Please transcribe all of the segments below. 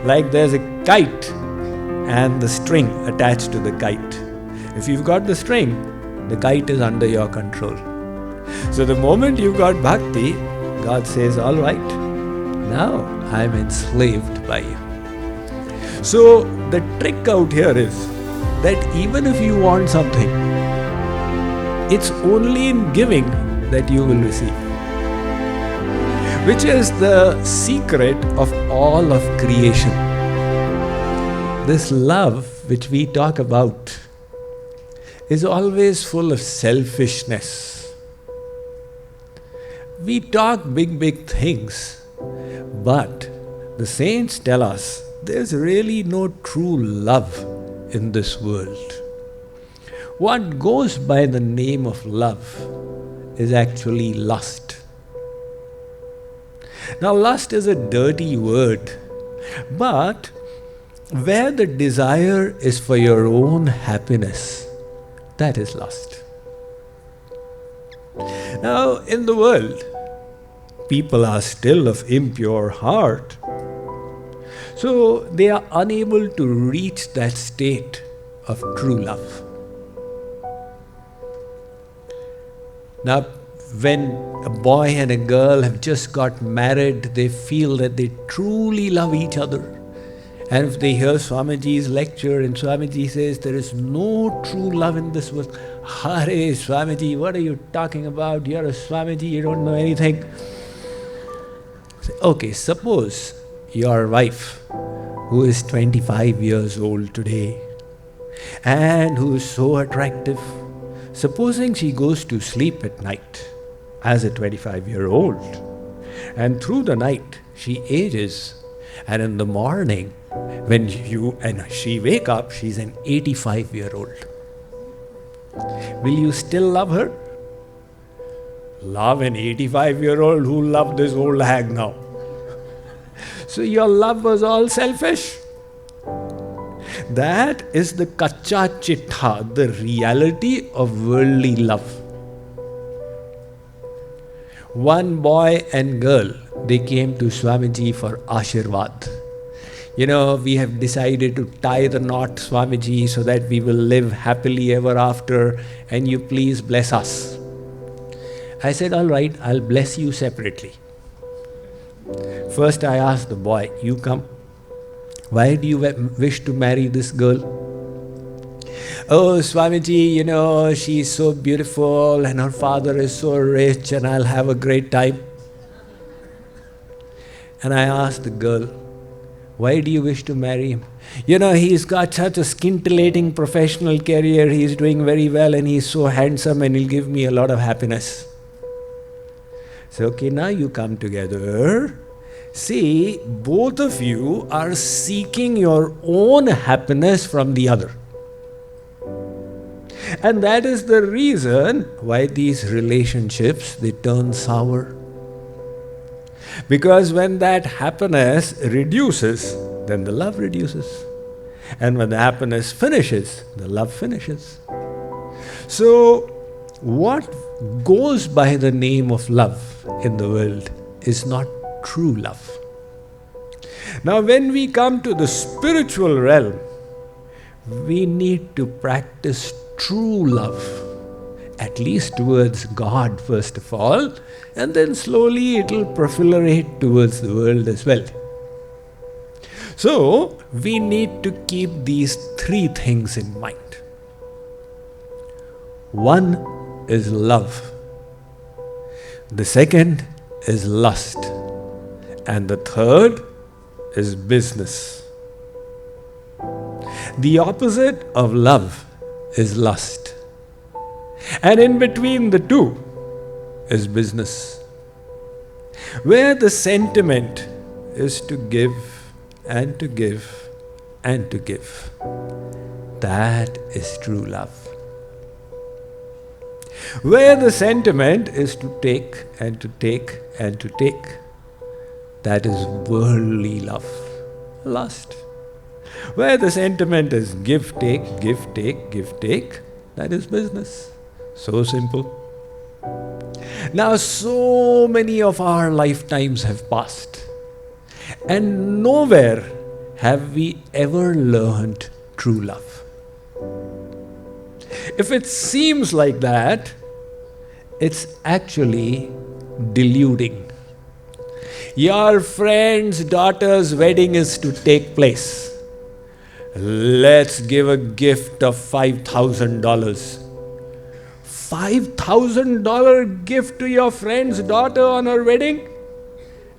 Like there's a kite and the string attached to the kite. If you've got the string, the kite is under your control. So the moment you've got bhakti, God says, all right, now I'm enslaved by you. So the trick out here is that even if you want something, it's only in giving that you will receive, which is the secret of all of creation. This love which we talk about is always full of selfishness. We talk big things, but the saints tell us there's really no true love in this world. What goes by the name of love is actually lust. Now, lust is a dirty word, but where the desire is for your own happiness, that is lust. Now, in the world, people are still of impure heart, so they are unable to reach that state of true love. Now, when a boy and a girl have just got married, they feel that they truly love each other. And if they hear Swamiji's lecture and Swamiji says there is no true love in this world, Hare Swamiji, what are you talking about? You're a Swamiji, you don't know anything. Okay, suppose your wife, who is 25 years old today and who is so attractive, supposing she goes to sleep at night as a 25-year-old, and through the night she ages, and in the morning when you and she wake up, she's an 85-year-old. Will you still love her? Love an 85-year-old who loved this old hag now. So your love was all selfish. That is the kacha chitta, the reality of worldly love. One boy and girl, they came to Swamiji for Ashirvad. We have decided to tie the knot, Swamiji, so that we will live happily ever after, and you please bless us. I said, all right, I'll bless you separately. First I asked the boy, you come. Why do you wish to marry this girl? Oh, Swamiji, she's so beautiful and her father is so rich and I'll have a great time. And I asked the girl, why do you wish to marry him? He's got such a scintillating professional career, he's doing very well and he's so handsome and he'll give me a lot of happiness. So, okay, now you come together. See, both of you are seeking your own happiness from the other. And that is the reason why these relationships, they turn sour. Because when that happiness reduces, then the love reduces. And when the happiness finishes, the love finishes. So, what goes by the name of love in the world is not true love. Now, when we come to the spiritual realm, we need to practice true love, at least towards God first of all, and then slowly it will proliferate towards the world as well. So, we need to keep these three things in mind. One is love. The second is lust. And the third is business. The opposite of love is lust. And in between the two is business, where the sentiment is to give and to give and to give. That is true love. Where the sentiment is to take and to take and to take, that is worldly love, lust. Where the sentiment is give, take, give, take, give, take, that is business. So simple. Now, so many of our lifetimes have passed, and nowhere have we ever learned true love? If it seems like that, it's actually deluding. Your friend's daughter's wedding is to take place. Let's give a gift of $5,000. $5,000 gift to your friend's daughter on her wedding?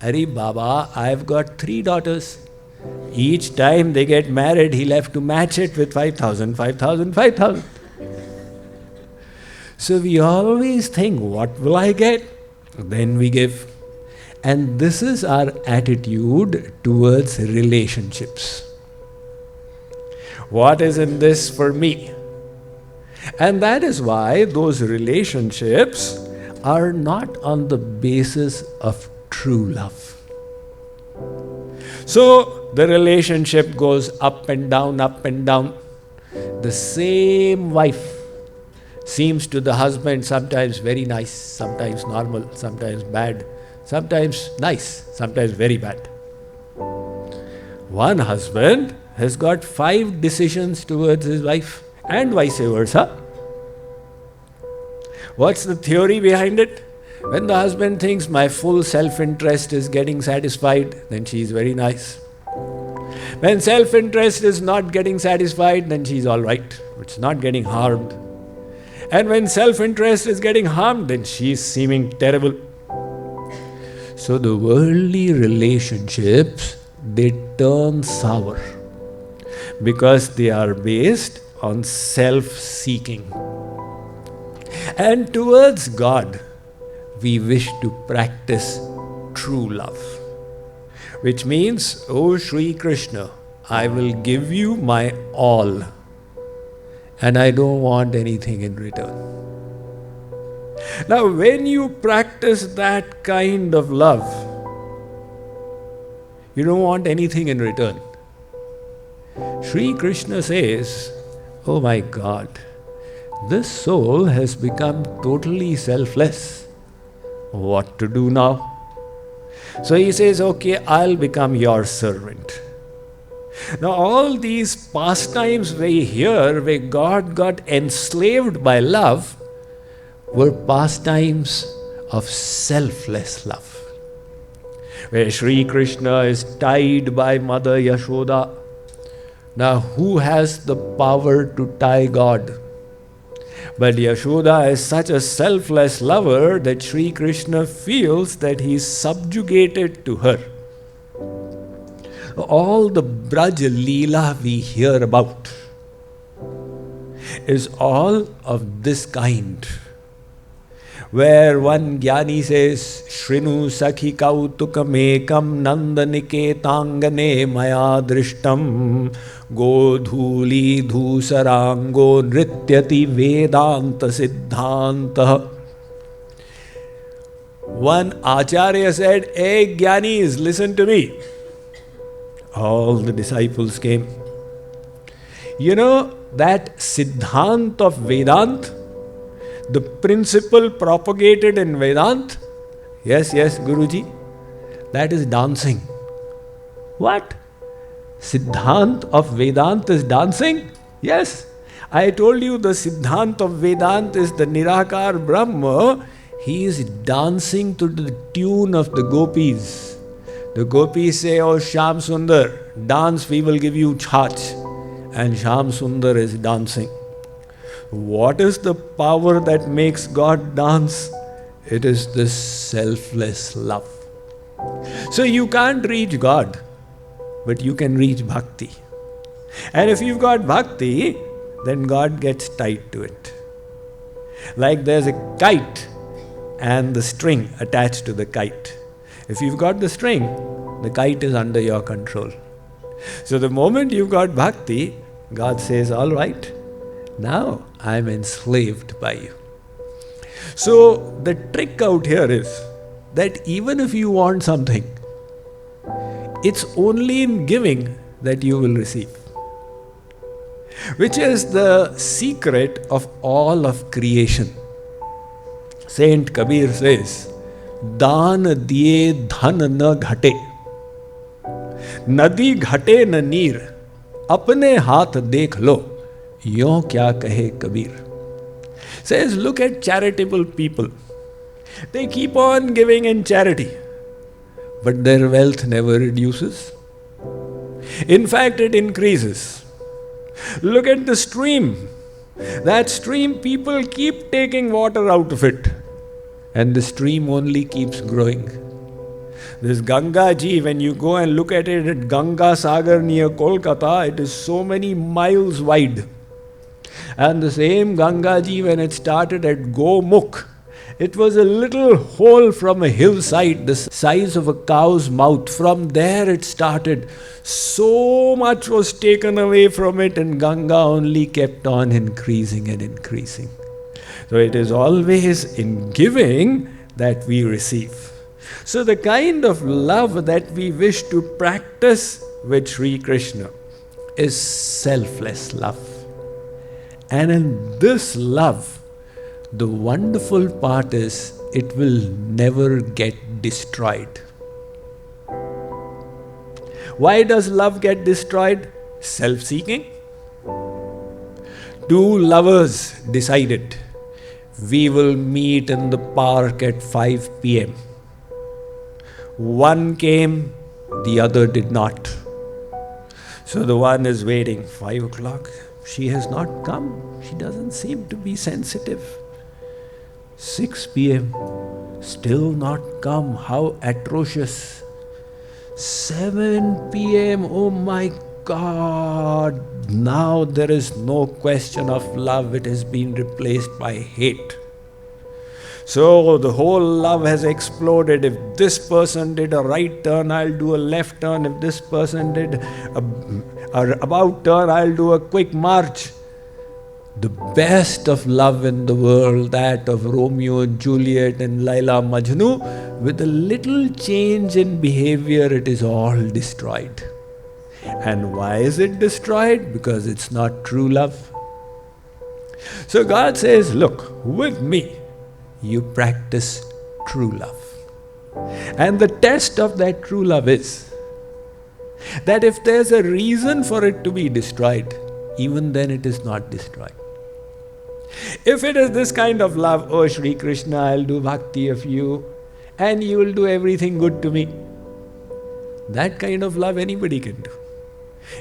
Arey Baba, I've got 3 daughters. Each time they get married, he'll have to match it with 5,000, 5,000, 5,000. So we always think, what will I get? Then we give. And this is our attitude towards relationships. What is in this for me? And that is why those relationships are not on the basis of true love. So the relationship goes up and down, up and down. The same wife seems to the husband sometimes very nice, sometimes normal, sometimes bad, sometimes nice, sometimes very bad. One husband has got 5 decisions towards his wife and vice versa. What's the theory behind it? When the husband thinks my full self-interest is getting satisfied, then she's very nice. When self-interest is not getting satisfied, then she's all right. It's not getting harmed. And when self-interest is getting harmed, then she's seeming terrible. So the worldly relationships, they turn sour because they are based on self-seeking. And towards God, we wish to practice true love. Which means, oh Sri Krishna, I will give you my all. And I don't want anything in return. Now, when you practice that kind of love, you don't want anything in return. Sri Krishna says, oh my God, this soul has become totally selfless. What to do now? So he says, okay, I'll become your servant. Now all these pastimes we hear where God got enslaved by love were pastimes of selfless love. Where Sri Krishna is tied by Mother Yashoda. Now who has the power to tie God? But Yashoda is such a selfless lover that Sri Krishna feels that he is subjugated to her. All the Braj Leela we hear about is all of this kind. Where one Jnani says, Shrinu Sakhi Kautukam Nandaniketangane Maya Drishtam Godhuli Dhusarango Nrityati Vedanta Siddhanta. One Acharya said, hey Jnanis, listen to me. All the disciples came. You know that Siddhant of Vedant, the principle propagated in Vedant? Yes, Guruji. That is dancing. What? Siddhant of Vedant is dancing? Yes. I told you the Siddhant of Vedant is the Nirakar Brahma. He is dancing to the tune of the gopis. The gopis say, oh Shyam Sundar, dance, we will give you chach. And Shyam Sundar is dancing. What is the power that makes God dance? It is this selfless love. So you can't reach God, but you can reach bhakti. And if you've got bhakti, then God gets tied to it. Like there's a kite and the string attached to the kite. If you've got the string, the kite is under your control. So the moment you've got bhakti, God says, all right, now I'm enslaved by you. So the trick out here is that even if you want something, it's only in giving that you will receive. Which is the secret of all of creation. Saint Kabir says, Daan diye dhan na ghate. नदी घटे न नीर, अपने हाथ देख लो, यों क्या कहे Kabir. Says, look at charitable people. They keep on giving in charity, but their wealth never reduces. In fact, it increases. Look at the stream. That stream, people keep taking water out of it, and the stream only keeps growing. This Ganga Ji, when you go and look at it at Ganga Sagar near Kolkata, it is so many miles wide. And the same Ganga Ji, when it started at Gomukh, it was a little hole from a hillside, the size of a cow's mouth. From there it started. So much was taken away from it, and Ganga only kept on increasing and increasing. So it is always in giving that we receive. So the kind of love that we wish to practice with Sri Krishna is selfless love. And in this love, the wonderful part is it will never get destroyed. Why does love get destroyed? Self-seeking. Two lovers decided, we will meet in the park at 5 p.m. One came, the other did not. So the one is waiting, 5 o'clock. She has not come. She doesn't seem to be sensitive. 6 p.m. Still not come. How atrocious. 7 p.m. Oh my God. Now there is no question of love. It has been replaced by hate. So the whole love has exploded. If this person did a right turn, I'll do a left turn. If this person did a about turn, I'll do a quick march. The best of love in the world, that of Romeo and Juliet and Laila Majnu, with a little change in behavior, it is all destroyed. And why is it destroyed? Because it's not true love. So God says, look, with me, you practice true love. And the test of that true love is that if there's a reason for it to be destroyed, even then it is not destroyed. If it is this kind of love, oh Sri Krishna, I'll do bhakti of you and you will do everything good to me. That kind of love anybody can do.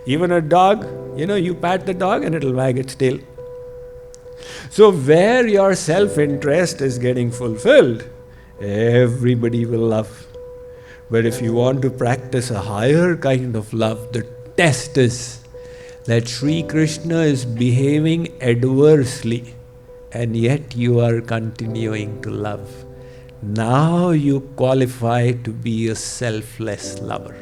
Even a dog, you pat the dog and it'll wag its tail. So where your self-interest is getting fulfilled, everybody will love. But if you want to practice a higher kind of love, the test is that Sri Krishna is behaving adversely and yet you are continuing to love. Now you qualify to be a selfless lover.